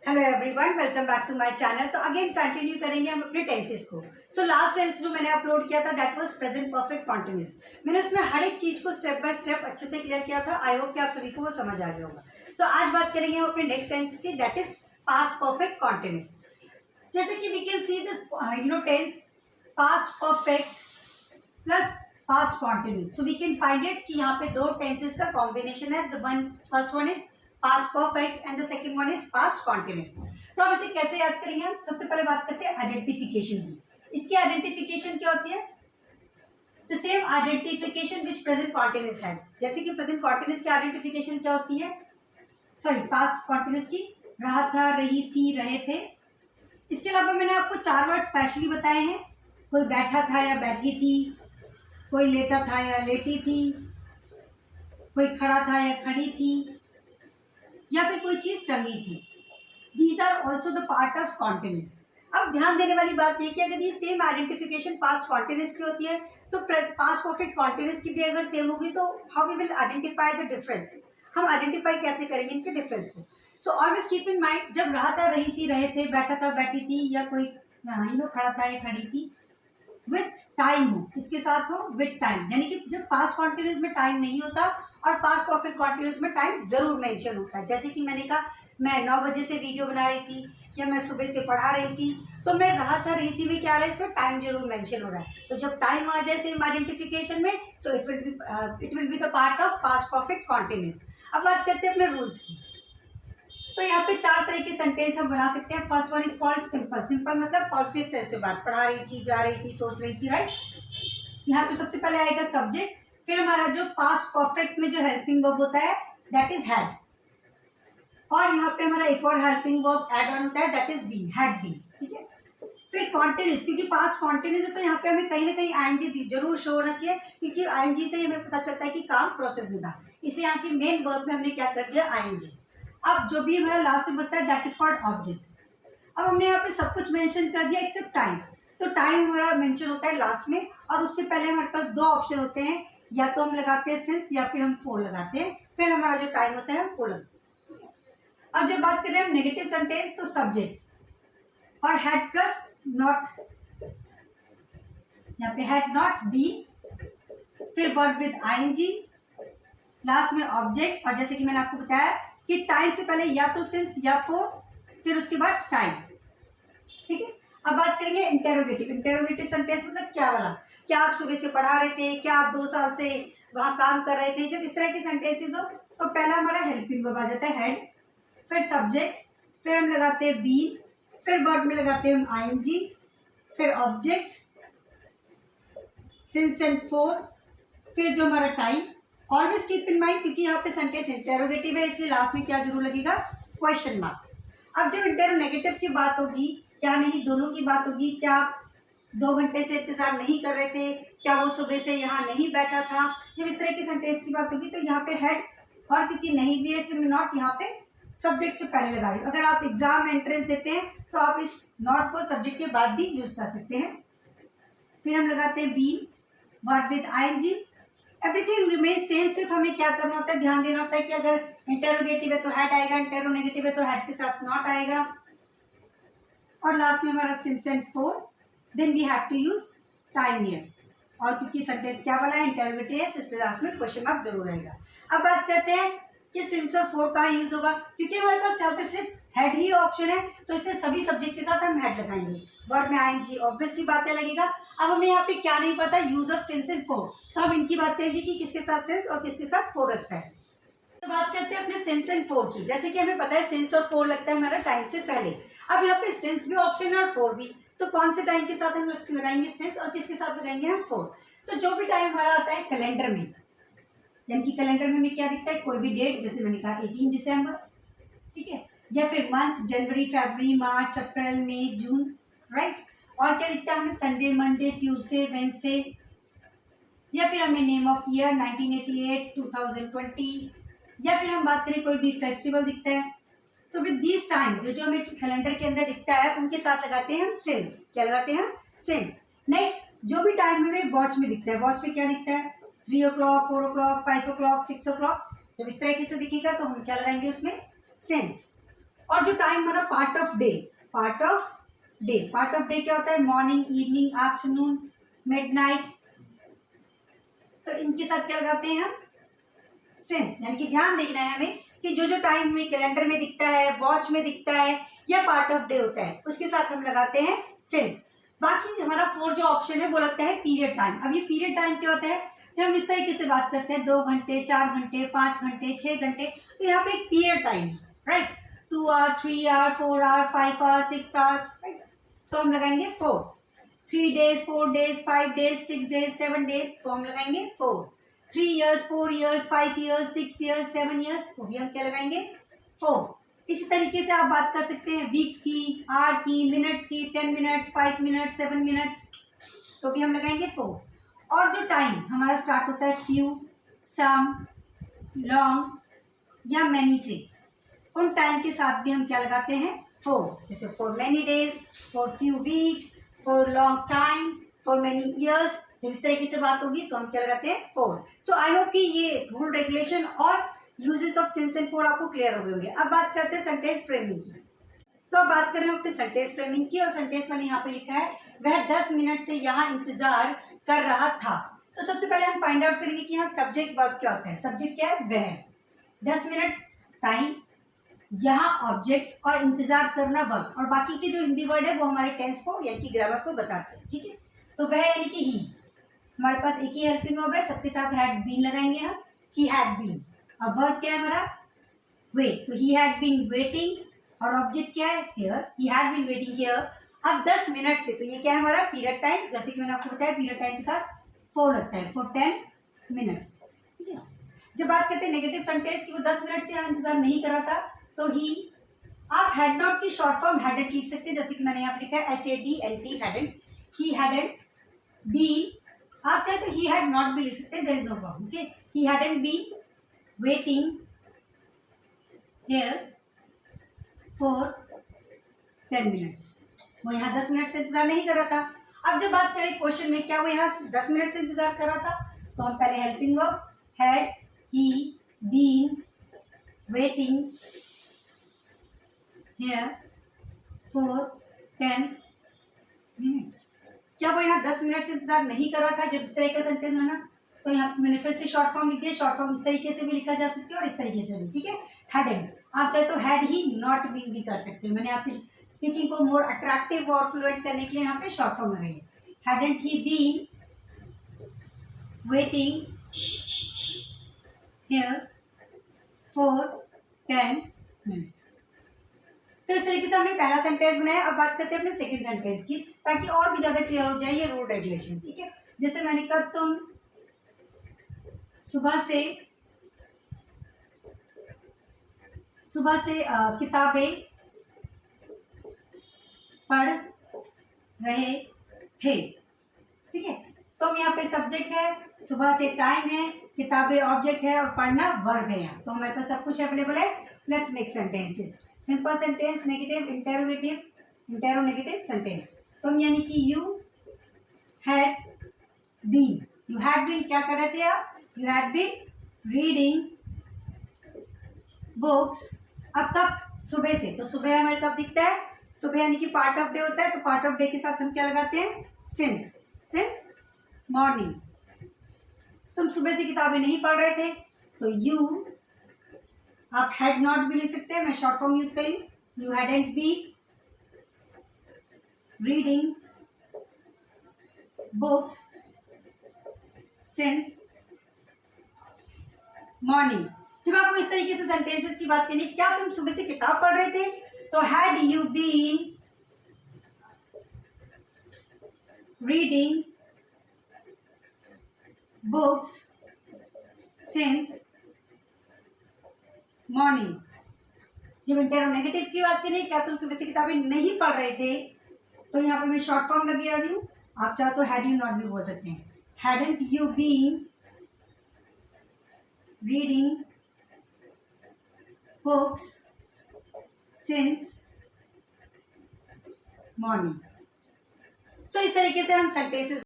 Hello everyone, welcome back to my channel. तो again continue करेंगे हम अपने टेंसेस को। सो लास्ट टेंस जो मैंने अपलोड किया था that was present perfect continuous. मैंने उसमें हर एक चीज को स्टेप बाय स्टेप अच्छे से क्लियर किया था। आई होप कि आप सभी को वो समझ आ गया होगा। तो आज बात करेंगे हम अपने नेक्स्ट टेंस की, that is past perfect continuous. जैसे कि we can see this tense past perfect plus past continuous. So we can find it कि यहाँ पे दो टेंसेस का कॉम्बिनेशन है। The one first one is past perfect and the second one is past continuous. तो अब इसे कैसे याद करेंगे हम? सबसे पहले बात करते हैं आइडेंटिफिकेशन की। इसकी आइडेंटिफिकेशन क्या होती है? The same identification which present continuous has. जैसे कि प्रेजेंट कॉन्टिन्यूस की आइडेंटिफिकेशन क्या होती है? सॉरी, पास्ट कॉन्टिन्यूस की रहा था, रही थी, रहे थे। इसके अलावा मैंने आपको 4 वर्ड स्पेशली बताए हैं। कोई बैठा था या बैठी थी, कोई लेटा था या लेटी थी, कोई खड़ा था या खड़ी थी, या फिर कोई चीज टंगी थी। These are also the part of continuous. अब ध्यान देने वाली बात यह कि अगर ये सेम आइडेंटिफिकेशन पास्ट कॉन्टिन्यूस की होती है तो पास्ट परफेक्ट कॉन्टिन्यूस की भी अगर सेम होगी तो how we will identify the difference. हम आइडेंटिफाई कैसे करेंगे इनके डिफरेंस को? So always keep in mind, जब रहा था, रही थी, रहे थे, बैठा था, बैठी थी, या कोई खड़ा था या खड़ी थी, विथ टाइम हो, किसके साथ हो? With time. यानी कि जब पास्ट कॉन्टिन्यूस में टाइम नहीं होता और पास्ट परफेक्ट कॉन्टिन्यूस में टाइम जरूर मेंशन होता है। जैसे कि मैंने कहा मैं 9 बजे से वीडियो बना रही थी या मैं सुबह से पढ़ा रही थी, तो मैं रहा था, रही थी में क्या आ रहा है? इसमें टाइम जरूर मेंशन हो रहा है। तो जब टाइम आ जाए सेम आइडेंटिफिकेशन में, so it will be the part of past perfect continuous. अब बात करते हैं अपने रूल्स की। तो यहाँ पे 4 तरह के सेंटेंस हम बना सकते हैं। First one is called simple. Simple मतलब पॉजिटिव सेंस में बात, पढ़ा रही थी, जा रही थी, सोच रही थी, राइट। यहाँ पे सबसे पहले आएगा सब्जेक्ट, फिर हमारा जो पास्ट परफेक्ट में जो हेल्पिंग वर्ब होता है दैट इज हैड, और यहाँ पे हमारा एक और हेल्पिंग वर्ब एड ऑन होता है that is been, had been, ठीक है। फिर कॉन्टिन्यूस, क्योंकि पास्ट कॉन्टिन्यूस है तो यहाँ पे हमें कहीं ना कहीं आईएनजी जरूर शो होना चाहिए, क्योंकि आईएनजी से हमें पता चलता है कि काम प्रोसेस में था। इसलिए यहाँ की मेन वर्ब में हमने क्या कर दिया? आईएनजी। अब जो भी हमारा लास्ट में बचता है दैट इज कॉल्ड ऑब्जेक्ट। अब हमने यहाँ पे सब कुछ मेंशन कर दिया एक्सेप्ट टाइम। तो टाइम हमारा मेंशन होता है लास्ट में, और उससे पहले हमारे पास 2 ऑप्शन होते हैं, या तो हम लगाते हैं सिंस या फिर हम फॉर लगाते हैं। फिर हमारा जो टाइम होता है हम फॉर लगाते हैं। अब जब बात करें हम नेगेटिव सेंटेंस, तो सब्जेक्ट और हैड प्लस नॉट, यहाँ पे हैड नॉट बीन, फिर वर्ब विद आईएनजी, लास्ट में ऑब्जेक्ट, और जैसे कि मैंने आपको बताया कि टाइम से पहले या तो सिंस या फॉर, फिर उसके बाद टाइम, ठीक है। अब बात करेंगे इंटेरोगेटिव। इंटेरोगेटिव सेंटेंस मतलब क्या वाला? क्या आप सुबह से पढ़ा रहे थे? क्या आप 2 साल से वहां काम कर रहे थे? जब इस तरह के सेंटेंसेस हो तो पहला हमारा हेल्पिंग वर्ब आ जाता है हैड, फिर सब्जेक्ट, फिर हम लगाते हैं बीन, फिर वर्ब में लगाते हैं हम आईएनजी, फिर ऑब्जेक्ट, सिंस एंड फॉर, फिर जो हमारा time. Always keep in mind, क्योंकि यहाँ पे सेंटेंस इंटेरोगेटिव है इसलिए लास्ट में क्या जरूर लगेगा? Question mark. अब जब इंटेरोनेगेटिव की बात होगी, क्या नहीं, दोनों की बात होगी। क्या आप 2 घंटे से इंतजार नहीं कर रहे थे? क्या वो सुबह से यहाँ नहीं बैठा था? जब इस तरह की सेंटेंस की बात होगी तो यहाँ पे हैड, और क्योंकि नहीं भी है इसलिए मैं नॉट यहाँ पे सब्जेक्ट से पहले लगा रही हूँ। अगर आप एग्जाम एंट्रेंस देते हैं तो आप इस नॉट को सब्जेक्ट के बाद भी यूज कर सकते हैं। फिर हम लगाते हैं be, verb with ING, everything remain same. सिर्फ हमें क्या करना होता है, ध्यान देना होता है कि अगर इंटेरोगेटिव है तो हैड आएगा, इंटेरोनेगेटिव है तो हैड के साथ नॉट आएगा, और लास्ट में हमारा since and for, then we have to use time here. और क्योंकि सेंटेंस क्या वाला है? इंटेरोगेटिव है, तो इसलिए लास्ट में क्वेश्चन मार्क जरूर रहेगा। अब बात करते हैं कि सिंस और फॉर कहाँ यूज होगा, क्योंकि हमारे पास यहाँ पे सिर्फ हेड ही ऑप्शन है तो इसलिए सभी सब्जेक्ट के साथ हम हेड लगाएंगे। वर्ब में आईएनजी ऑब्वियसली बातें लगेगा। अब हमें यहाँ पे क्या नहीं पता, use of since and for, तो हम इनकी बात करेंगे कि किसके साथ सिंस और किसके साथ फॉर लगता है। तो बात करते हैं अपने सिंस एंड फॉर की। जैसे कि हमें पता है सिंस और फॉर लगता है हमारा टाइम से पहले। अब यहाँ पे सिंस भी ऑप्शन है और फॉर भी, तो कौन से टाइम के साथ हम लगाएंगे सिंस और किसके साथ लगाएंगे हम फॉर? तो जो भी टाइम हमारा आता है कैलेंडर में, यानी कि कैलेंडर में हमें क्या दिखता है? कोई भी डेट, जैसे मैंने कहा 18 दिसंबर, ठीक है, या फिर मंथ जनवरी, फरवरी, मार्च, अप्रैल, मई, जून, राइट। और क्या दिखता है हमें? संडे, मंडे, ट्यूसडे, वेंसडे, या फिर हमें नेम ऑफ ईयर 1988, 2020, या फिर हम बात करें कोई भी फेस्टिवल दिखता है। तो विद दिस टाइम जो हमें कैलेंडर के अंदर दिखता है उनके साथ लगाते हैं हम सिंस। क्या लगाते हैं? सिंस। नेक्स्ट, जो भी टाइम हमें वॉच में दिखता है, वॉच में क्या दिखता है? 3 o'clock, 4 o'clock, 5 o'clock, 6 o'clock। जब इस तरीके से दिखेगा तो हम क्या लगाएंगे उसमें? सिंस। और जो टाइम हमारा part of day, part of day क्या होता है? Morning, evening, afternoon, midnight. तो इनके साथ क्या लगाते हैं हम? सिंस। यानी कि ध्यान देखना है हमें कि जो जो टाइम हमें कैलेंडर में दिखता है, वॉच में दिखता है या पार्ट ऑफ डे होता है, उसके साथ हम लगाते हैं सिंस। बाकी हमारा 4 जो ऑप्शन है वो लगता है पीरियड टाइम। अब ये पीरियड टाइम क्या होता है? जब हम इस तरीके से बात करते हैं 2 घंटे, 4 घंटे, 5 घंटे, 6 घंटे, तो यहाँ पे एक पीरियड टाइम है, right? 2 hour, 3 hour, 4 hour, 5 hour, 6 hours, right? तो हम लगाएंगे 4। 3 days, 4 days, 5 days, 6 days, 7 days, तो हम लगाएंगे 4। 3 years, 4 years, 5 years, 6 years, 7 years, तो भी हम क्या लगाएंगे? 4। इसी तरीके से आप बात कर सकते हैं वीक्स की, आवर की, मिनट्स की, 10 मिनट्स, 5 मिनट्स, 7 मिनट्स, तो भी हम लगाएंगे 4। और जो टाइम हमारा स्टार्ट होता है फ्यू, सम, लॉन्ग या मैनी से, उन टाइम के साथ भी हम क्या लगाते हैं? 4। जैसे for many days, for few weeks, for long time, for many years. जब इस तरीके से बात होगी तो हम क्या लगाते हैं? 4। सो आई होप कि ये रूल, रेगुलेशन और uses of since and for आपको क्लियर हो गए होंगे। अब बात करते हैं सेंटेंस फ्रेमिंग की। तो अब बात करें अपने सेंटेंस फ्रेमिंग की, और सेंटेंस मैंने यहाँ पे लिखा है वह 10 मिनट से यहाँ इंतजार कर रहा था। तो सबसे पहले हम फाइंड आउट करेंगे कि यहाँ सब्जेक्ट वर्ब क्या होता है। सब्जेक्ट क्या है? वह। 10 मिनट टाइम, यहाँ ऑब्जेक्ट, और इंतजार करना वर्ब, और बाकी के जो हिंदी वर्ड है वो हमारे टेंस को यानी कि ग्रामर को बताते हैं, ठीक है? तो वह यानी कि ही, हमारे पास एक ही हेल्पिंग वर्ब है, सबके साथ हैड बीन लगाएंगे हम। He had been. अब वर्ब क्या है हमारा? वेट। तो ही हैड बीन वेटिंग, और ऑब्जेक्ट क्या है? Here. He had been waiting here. अब 10 मिनट से, तो ये क्या है हमारा? Period time. जैसे कि मैंने आपको बताया पीरियड टाइम के साथ 4 लगता है, फॉर 10 मिनट्स, ठीक है? जब बात करते हैं नेगेटिव सेंटेंस की, वो 10 मिनट से यहाँ इंतजार नहीं कर रहा था, तो ही, आप हैड नॉट की शॉर्ट फॉर्म हैडेंट लिख सकते हैं, जैसे कि मैंने यहाँ पे लिखा है HADNT, hadn't. He hadn't been, आप चाहे तो ही हैड नॉट भी लिख सकते हैं, there is no problem, okay? He hadn't been waiting here for 10 minutes. वो यहाँ 10 मिनट से इंतजार नहीं कर रहा था। अब जब बात करें क्वेश्चन में, क्या वो यहाँ 10 मिनट से इंतजार कर रहा था? तो हम पहले helping verb had he been waiting here for 10 minutes. क्या वो यहाँ 10 मिनट से इंतजार नहीं कर रहा था जब इस तरह का सेंटेंस है ना? तो यहाँ मैंने फिर से शॉर्ट फॉर्म लिख दिया। शॉर्ट फॉर्म इस तरीके से भी लिखा जा सकती है और इस तरीके से भी, ठीक है? हैडेंट। आप चाहे तो हैड ही नॉट बीन भी कर सकते हैं। मैंने आपकी स्पीकिंग को मोर अट्रैक्टिव और फ्लुएंट करने के लिए यहाँ पे शॉर्ट फॉर्म लगाई है। Hadn't he been waiting here for 10 minute. तो इस तरीके से हमने पहला सेंटेंस बनाया। अब बात करते हैं अपने सेकंड सेंटेंस की, ताकि और भी ज्यादा क्लियर हो जाए ये रूल रेगुलेशन, ठीक है? जैसे मैंने कहा तुम सुबह से किताबें पढ़ रहे थे, ठीक है? तो हम यहाँ पे सब्जेक्ट है, सुबह से टाइम है, किताबें ऑब्जेक्ट है, और पढ़ना वर्ब है। यहाँ तो हमारे पास सब कुछ अवेलेबल है। Let's make sentences. Simple sentence, negative, interrogative, interronegative sentence. तो हम यानी कि यू हैड बीन क्या कर रहे थे आप? You had been reading books. अब कब? सुबह से। तो सुबह हमारे कब दिखता है? सुबह यानी कि पार्ट ऑफ डे होता है, तो पार्ट ऑफ डे के साथ हम क्या लगाते हैं? Since morning. तुम सुबह से किताबें नहीं पढ़ रहे थे, तो यू, आप हैड नॉट भी लिख सकते हैं, मैं शॉर्ट फॉर्म यूज करी। You hadn't been reading books since morning. जब आपको इस तरीके से सेंटेंसेस की बात करनी, क्या तुम सुबह से किताब पढ़ रहे थे? तो had you been reading books since morning. जब इंटेरोनेगेटिव की बात करें, क्या तुम सुबह से किताबें नहीं पढ़ रहे थे, तो यहाँ पे मैं शॉर्ट फॉर्म लगी आ रही हूँ। आप चाहो तो हैड यू नॉट भी बोल सकते हैं। Hadn't you been reading books since morning. So इस तरीके से हम सेंटेंसेस